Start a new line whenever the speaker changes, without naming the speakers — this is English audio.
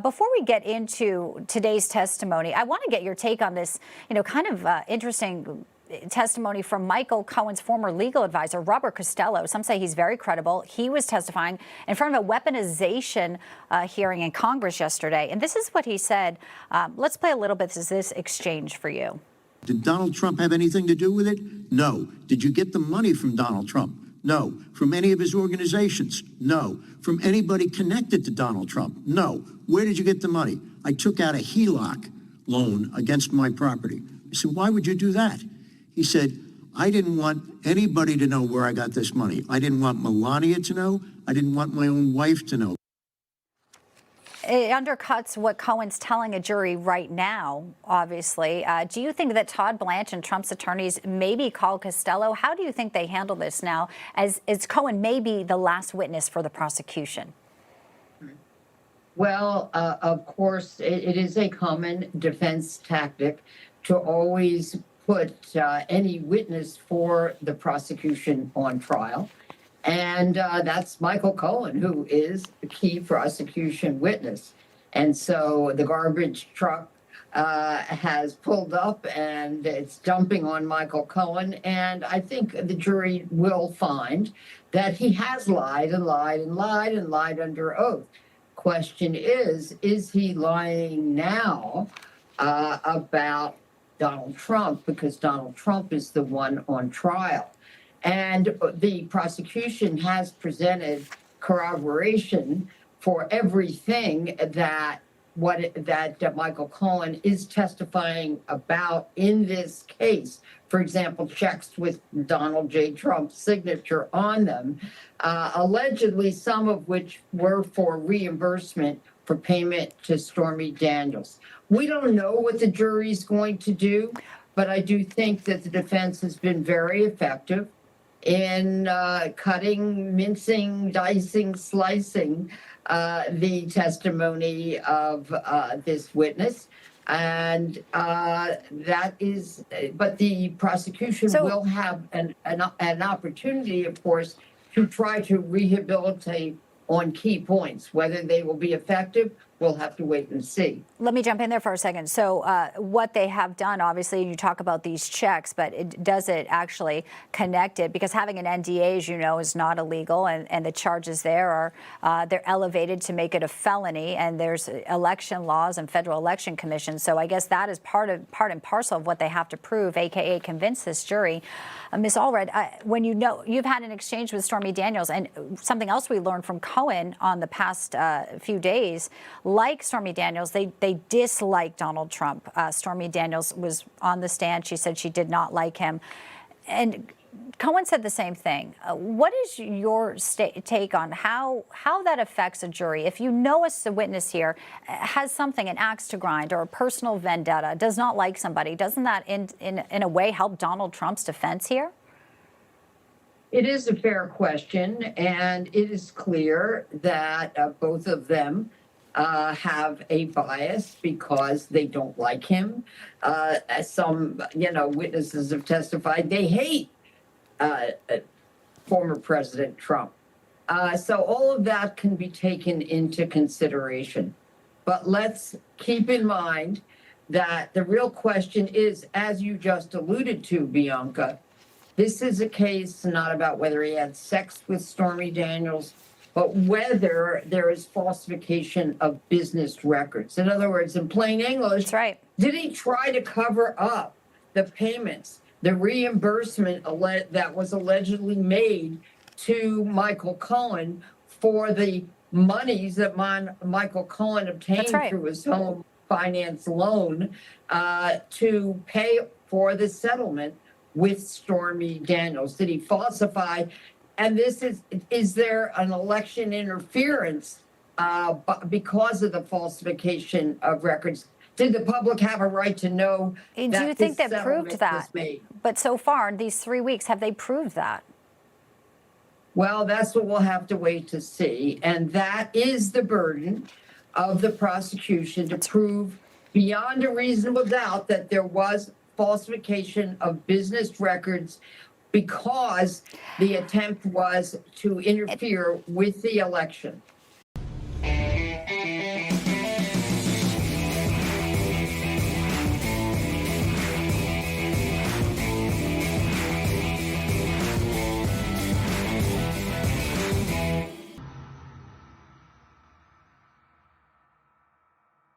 Before we get into today's testimony, I want to get your take on this, kind of interesting testimony from Michael Cohen's former legal advisor, Robert Costello. Some say he's very credible. He was testifying in front of a weaponization hearing in Congress yesterday. And this is what he said. Let's play a little bit of this exchange for you.
Did Donald Trump have anything to do with it? No. Did you get the money from Donald Trump? No. From any of his organizations? No. From anybody connected to Donald Trump? No. Where did you get the money? I took out a HELOC loan against my property. I said, why would you do that? He said, I didn't want anybody to know where I got this money. I didn't want Melania to know. I didn't want my own wife to know.
It undercuts what Cohen's telling a jury right now, obviously. Do you think that Todd Blanche and Trump's attorneys maybe call Costello? How do you think they handle this now, as Cohen may be the last witness for the prosecution?
Well, of course, it is a common defense tactic to always put any witness for the prosecution on trial. And that's Michael Cohen, who is the key prosecution witness. And so the garbage truck has pulled up and it's dumping on Michael Cohen. And I think the jury will find that he has lied and lied and lied and lied under oath. Question is he lying now about Donald Trump, because Donald Trump is the one on trial? And the prosecution has presented corroboration for everything that Michael Cohen is testifying about in this case. For example, checks with Donald J. Trump's signature on them, allegedly some of which were for reimbursement for payment to Stormy Daniels. We don't know what the jury's going to do, but I do think that the defense has been very effective in cutting, mincing, dicing, slicing the testimony of this witness. And that is, but the prosecution will have an opportunity, of course, to try to rehabilitate on key points. Whether they will be effective, we'll have to wait and see.
Let me jump in there for a second. So what they have done, obviously, you talk about these checks, but does it actually connect it? Because having an NDA, as you know, is not illegal, and the charges there are, they're elevated to make it a felony, and there's election laws and federal election commissions. So I guess that is part and parcel of what they have to prove, AKA convince this jury. Ms. Allred, when you've had an exchange with Stormy Daniels, and something else we learned from Cohen on the past few days, like Stormy Daniels, they dislike Donald Trump. Stormy Daniels was on the stand. She said she did not like him. And Cohen said the same thing. What is your take on how that affects a jury? If you know a witness here has something, an axe to grind or a personal vendetta, does not like somebody, doesn't that in a way help Donald Trump's defense here?
It is a fair question, and it is clear that both of them have a bias because they don't like him. As some, witnesses have testified, they hate former President Trump. So all of that can be taken into consideration. But let's keep in mind that the real question is, as you just alluded to, Bianca, this is a case not about whether he had sex with Stormy Daniels, but whether there is falsification of business records. In other words, in plain English,
that's right.
Did he try to cover up the payments, the reimbursement that was allegedly made to Michael Cohen for the monies that Michael Cohen obtained through his home finance loan to pay for the settlement with Stormy Daniels? Did he falsify? And this is there an election interference because of the falsification of records? Did the public have a right to know?
And do you think they proved that? But so far, in these 3 weeks, have they proved that?
Well, that's what we'll have to wait to see. And that is the burden of the prosecution, to prove beyond a reasonable doubt that there was falsification of business records, because the attempt was to interfere with the election.